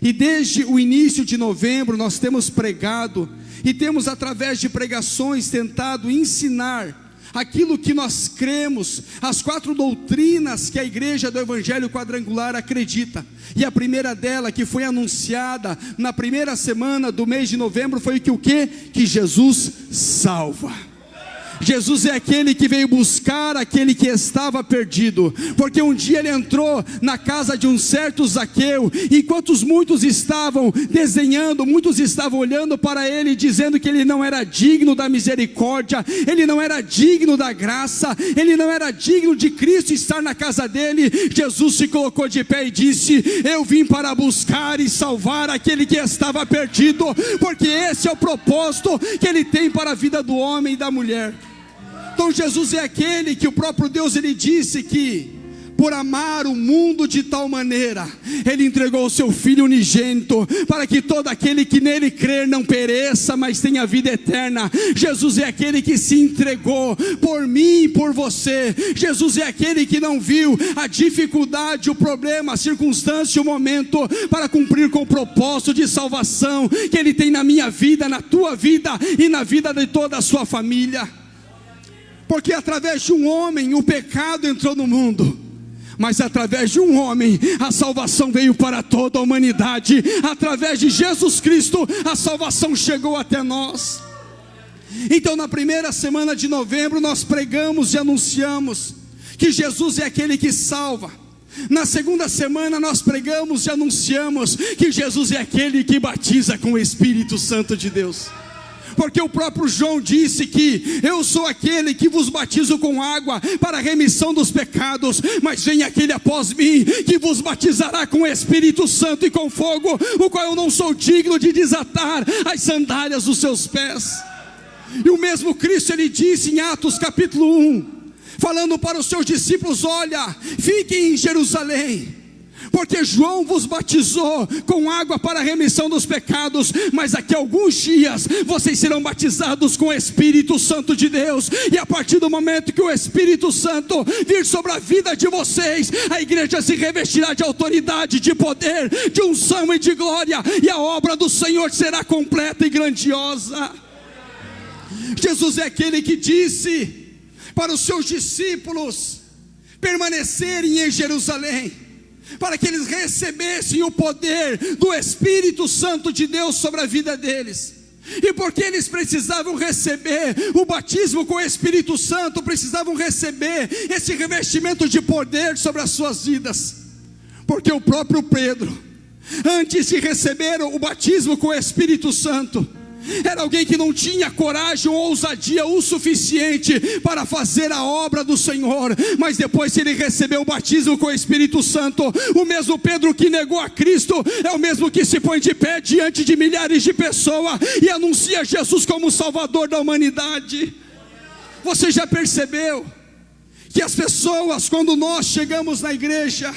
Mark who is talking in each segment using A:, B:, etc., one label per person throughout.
A: E desde o início de novembro nós temos pregado e temos, através de pregações, tentado ensinar aquilo que nós cremos, as 4 doutrinas que a igreja do Evangelho Quadrangular acredita. E a primeira dela, que foi anunciada na primeira semana do mês de novembro, foi que o quê? Que Jesus salva. Jesus é aquele que veio buscar aquele que estava perdido, porque um dia ele entrou na casa de um certo Zaqueu, enquanto muitos estavam desenhando, muitos estavam olhando para ele, dizendo que ele não era digno da misericórdia, ele não era digno da graça, ele não era digno de Cristo estar na casa dele. Jesus se colocou de pé e disse: eu vim para buscar e salvar aquele que estava perdido, porque esse é o propósito que ele tem para a vida do homem e da mulher. Então Jesus é aquele que o próprio Deus, ele disse que por amar o mundo de tal maneira, ele entregou o seu Filho unigênito, para que todo aquele que nele crer não pereça, mas tenha vida eterna. Jesus é aquele que se entregou por mim e por você. Jesus é aquele que não viu a dificuldade, o problema, a circunstância, o momento, para cumprir com o propósito de salvação que ele tem na minha vida, na tua vida e na vida de toda a sua família. Porque através de um homem o pecado entrou no mundo, mas através de um homem a salvação veio para toda a humanidade. Através de Jesus Cristo a salvação chegou até nós. Então na primeira semana de novembro nós pregamos e anunciamos que Jesus é aquele que salva. Na segunda semana nós pregamos e anunciamos que Jesus é aquele que batiza com o Espírito Santo de Deus. Porque o próprio João disse que eu sou aquele que vos batizo com água para a remissão dos pecados, mas vem aquele após mim que vos batizará com o Espírito Santo e com fogo, o qual eu não sou digno de desatar as sandálias dos seus pés. E o mesmo Cristo, ele disse em Atos capítulo 1, falando para os seus discípulos: olha, fiquem em Jerusalém, porque João vos batizou com água para a remissão dos pecados, mas daqui a alguns dias vocês serão batizados com o Espírito Santo de Deus. E a partir do momento que o Espírito Santo vir sobre a vida de vocês, a igreja se revestirá de autoridade, de poder, de unção e de glória, e a obra do Senhor será completa e grandiosa. Jesus é aquele que disse para os seus discípulos permanecerem em Jerusalém, para que eles recebessem o poder do Espírito Santo de Deus sobre a vida deles. E porque eles precisavam receber o batismo com o Espírito Santo, precisavam receber esse revestimento de poder sobre as suas vidas, porque o próprio Pedro, antes de receber o batismo com o Espírito Santo, era alguém que não tinha coragem ou ousadia o suficiente para fazer a obra do Senhor. Mas depois que ele recebeu o batismo com o Espírito Santo, o mesmo Pedro que negou a Cristo é o mesmo que se põe de pé diante de milhares de pessoas e anuncia Jesus como o Salvador da humanidade. Você já percebeu que as pessoas, quando nós chegamos na igreja,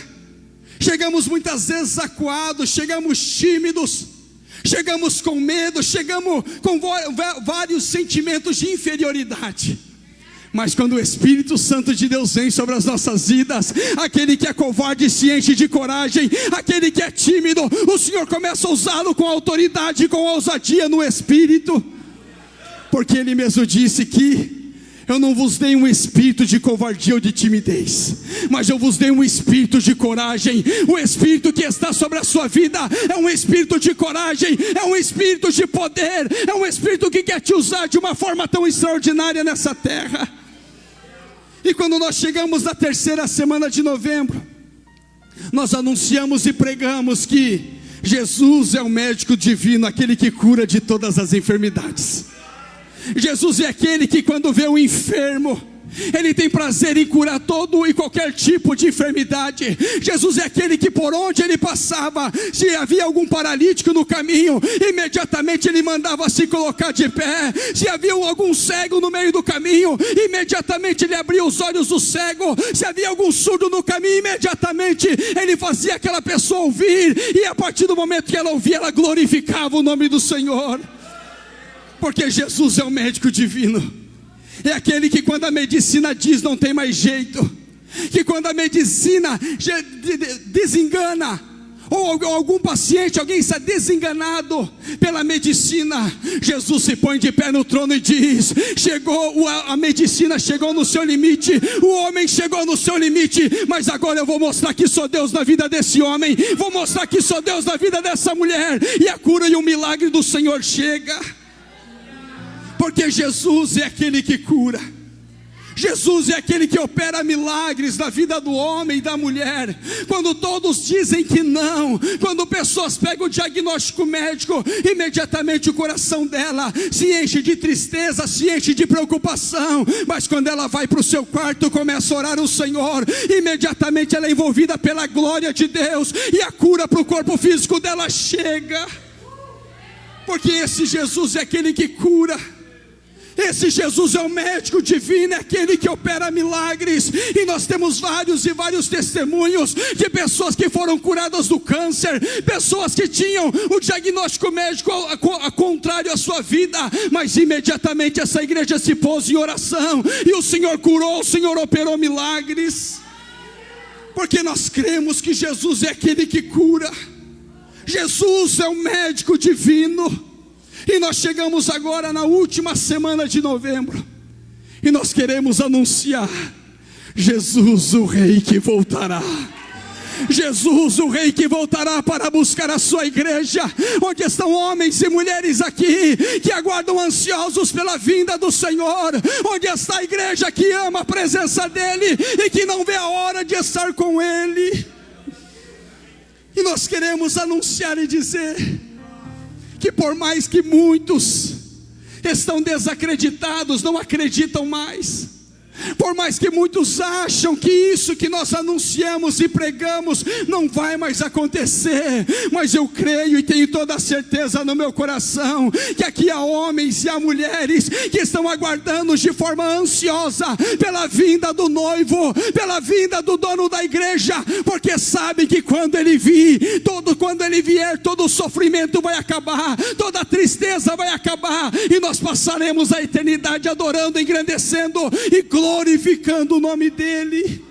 A: chegamos muitas vezes acuados, chegamos tímidos, chegamos com medo, chegamos com vários sentimentos de inferioridade. Mas quando o Espírito Santo de Deus vem sobre as nossas vidas, aquele que é covarde se enche de coragem, aquele que é tímido, o Senhor começa a usá-lo com autoridade, com ousadia no Espírito. Porque Ele mesmo disse que eu não vos dei um espírito de covardia ou de timidez, mas eu vos dei um espírito de coragem. O espírito que está sobre a sua vida é um espírito de coragem, é um espírito de poder, é um espírito que quer te usar de uma forma tão extraordinária nessa terra. E quando nós chegamos na terceira semana de novembro, nós anunciamos e pregamos que Jesus é o médico divino, aquele que cura de todas as enfermidades. Jesus é aquele que, quando vê o enfermo, Ele tem prazer em curar todo e qualquer tipo de enfermidade. Jesus é aquele que, por onde Ele passava, se havia algum paralítico no caminho, imediatamente Ele mandava se colocar de pé. Se havia algum cego no meio do caminho, imediatamente Ele abria os olhos do cego. Se havia algum surdo no caminho, imediatamente Ele fazia aquela pessoa ouvir. E a partir do momento que ela ouvia, ela glorificava o nome do Senhor. Porque Jesus é o médico divino. É aquele que, quando a medicina diz não tem mais jeito, que quando a medicina desengana ou algum paciente, alguém está desenganado pela medicina, Jesus se põe de pé no trono e diz: a medicina chegou no seu limite, o homem chegou no seu limite, mas agora eu vou mostrar que sou Deus na vida desse homem, vou mostrar que sou Deus na vida dessa mulher, e a cura e o milagre do Senhor chega, porque Jesus é aquele que cura. Jesus é aquele que opera milagres na vida do homem e da mulher. Quando todos dizem que não, quando pessoas pegam o diagnóstico médico, imediatamente o coração dela se enche de tristeza, se enche de preocupação. Mas quando ela vai para o seu quarto, começa a orar ao Senhor, imediatamente ela é envolvida pela glória de Deus, e a cura para o corpo físico dela chega, porque esse Jesus é aquele que cura. Esse Jesus é o médico divino, é aquele que opera milagres. E nós temos vários e vários testemunhos de pessoas que foram curadas do câncer, pessoas que tinham o diagnóstico médico contrário à sua vida, mas imediatamente essa igreja se pôs em oração, e o Senhor curou, o Senhor operou milagres, porque nós cremos que Jesus é aquele que cura. Jesus é o médico divino. E nós chegamos agora na última semana de novembro, e nós queremos anunciar: Jesus, o Rei que voltará. Jesus, o Rei que voltará para buscar a sua igreja. Onde estão homens e mulheres aqui que aguardam ansiosos pela vinda do Senhor? Onde está a igreja que ama a presença dEle e que não vê a hora de estar com Ele? E nós queremos anunciar e dizer que por mais que muitos estão desacreditados, não acreditam mais, por mais que muitos acham que isso que nós anunciamos e pregamos não vai mais acontecer, mas eu creio e tenho toda a certeza no meu coração que aqui há homens e há mulheres que estão aguardando de forma ansiosa pela vinda do noivo, pela vinda do dono da igreja, porque sabem que quando ele vier, todo o sofrimento vai acabar, toda a tristeza vai acabar, e nós passaremos a eternidade adorando, engrandecendo e glorificando o nome dEle.